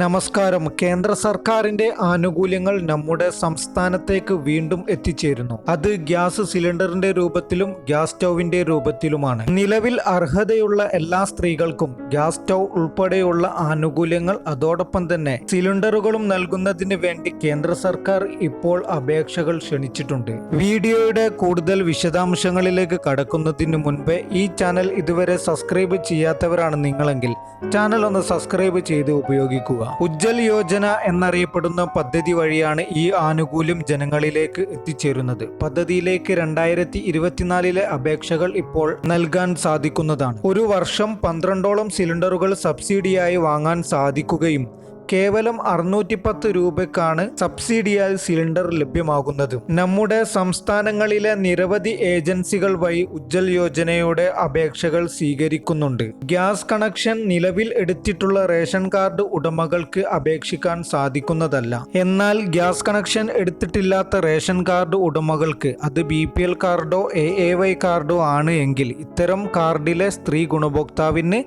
നമസ്കാരം. കേന്ദ്ര സർക്കാരിന്റെ ആനുകൂല്യങ്ങൾ നമ്മുടെ സംസ്ഥാനത്തേക്ക് വീണ്ടും എത്തിച്ചേരുന്നു. അത് ഗ്യാസ് സിലിണ്ടറിന്റെ രൂപത്തിലും ഗ്യാസ് സ്റ്റൗവിന്റെ രൂപത്തിലുമാണ്. നിലവിൽ അർഹതയുള്ള എല്ലാ സ്ത്രീകൾക്കും ഗ്യാസ് സ്റ്റൗ ഉൾപ്പെടെയുള്ള ആനുകൂല്യങ്ങൾ അതോടൊപ്പം തന്നെ സിലിണ്ടറുകളും നൽകുന്നതിന് വേണ്ടി കേന്ദ്ര സർക്കാർ ഇപ്പോൾ അപേക്ഷകൾ ക്ഷണിച്ചിട്ടുണ്ട്. വീഡിയോയുടെ കൂടുതൽ വിശദാംശങ്ങളിലേക്ക് കടക്കുന്നതിന് മുൻപ് ഈ ചാനൽ ഇതുവരെ സബ്സ്ക്രൈബ് ചെയ്യാത്തവരാണ് നിങ്ങളെങ്കിൽ ചാനൽ ഒന്ന് സബ്സ്ക്രൈബ് ചെയ്ത് ഉപയോഗിക്കുക. ഉജ്ജൽ യോജന എന്നറിയപ്പെടുന്ന പദ്ധതി വഴിയാണ് ഈ ആനുകൂല്യം ജനങ്ങളിലേക്ക് എത്തിച്ചേരുന്നത്. പദ്ധതിയിലേക്ക് 2024 അപേക്ഷകൾ ഇപ്പോൾ നൽകാൻ സാധിക്കുന്നതാണ്. ഒരു വർഷം 12ഓളം സിലിണ്ടറുകൾ സബ്സിഡിയായി വാങ്ങാൻ സാധിക്കുകയും കേവലം 610 രൂപയ്ക്കാണ് സബ്സിഡിയായി സിലിണ്ടർ ലഭ്യമാകുന്നത്. നമ്മുടെ സംസ്ഥാനങ്ങളിലെ നിരവധി ഏജൻസികൾ വഴി ഉജ്ജൽ യോജനയുടെ അപേക്ഷകൾ സ്വീകരിക്കുന്നുണ്ട്. ഗ്യാസ് കണക്ഷൻ നിലവിൽ എടുത്തിട്ടുള്ള റേഷൻ കാർഡ് ഉടമകൾക്ക് അപേക്ഷിക്കാൻ സാധിക്കുന്നതല്ല. എന്നാൽ ഗ്യാസ് കണക്ഷൻ എടുത്തിട്ടില്ലാത്ത റേഷൻ കാർഡ് ഉടമകൾക്ക്, അത് BPL കാർഡോ AAY കാർഡോ ആണ് എങ്കിൽ ഇത്തരം കാർഡിലെ സ്ത്രീ ഗുണഭോക്താവിന്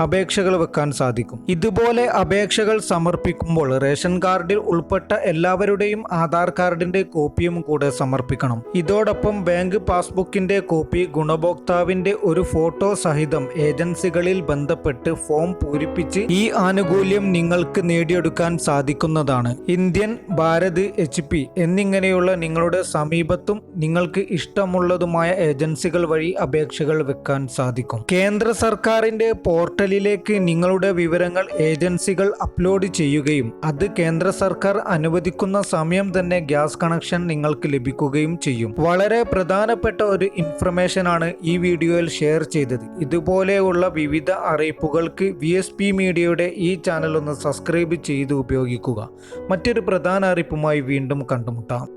അപേക്ഷകൾ വെക്കാൻ സാധിക്കും. ഇതുപോലെ അപേക്ഷകൾ സമർപ്പിക്കുമ്പോൾ റേഷൻ കാർഡിൽ ഉൾപ്പെട്ട എല്ലാവരുടെയും ആധാർ കാർഡിന്റെ കോപ്പിയും കൂടെ സമർപ്പിക്കണം. ഇതോടൊപ്പം ബാങ്ക് പാസ്ബുക്കിന്റെ കോപ്പി, ഗുണഭോക്താവിന്റെ ഒരു ഫോട്ടോ സഹിതം ഏജൻസികളിൽ ബന്ധപ്പെട്ട് ഫോം പൂരിപ്പിച്ച് ഈ ആനുകൂല്യം നിങ്ങൾക്ക് നേടിയെടുക്കാൻ സാധിക്കുന്നതാണ്. ഇന്ത്യൻ, ഭാരത്, HP എന്നിങ്ങനെയുള്ള നിങ്ങളുടെ സമീപത്തും നിങ്ങൾക്ക് ഇഷ്ടമുള്ളതുമായ ഏജൻസികൾ വഴി അപേക്ഷകൾ വെക്കാൻ സാധിക്കും. കേന്ദ്ര സർക്കാരിന്റെ പോർട്ടലിലേക്ക് നിങ്ങളുടെ വിവരങ്ങൾ ഏജൻസികൾ അപ്ലോഡ് ചെയ്യുകയും അത് കേന്ദ്ര സർക്കാർ അനുവദിക്കുന്ന സമയം തന്നെ ഗ്യാസ് കണക്ഷൻ നിങ്ങൾക്ക് ലഭിക്കുകയും ചെയ്യും. വളരെ പ്രധാനപ്പെട്ട ഒരു ഇൻഫർമേഷൻ ആണ് ഈ വീഡിയോയിൽ ഷെയർ ചെയ്തത്. ഇതുപോലെയുള്ള വിവിധ അറിയിപ്പുകൾക്ക് VSP മീഡിയയുടെ ഈ ചാനൽ ഒന്ന് സബ്സ്ക്രൈബ് ചെയ്ത് ഉപയോഗിക്കുക. മറ്റൊരു പ്രധാന അറിയിപ്പുമായി വീണ്ടും കണ്ടുമുട്ടാം.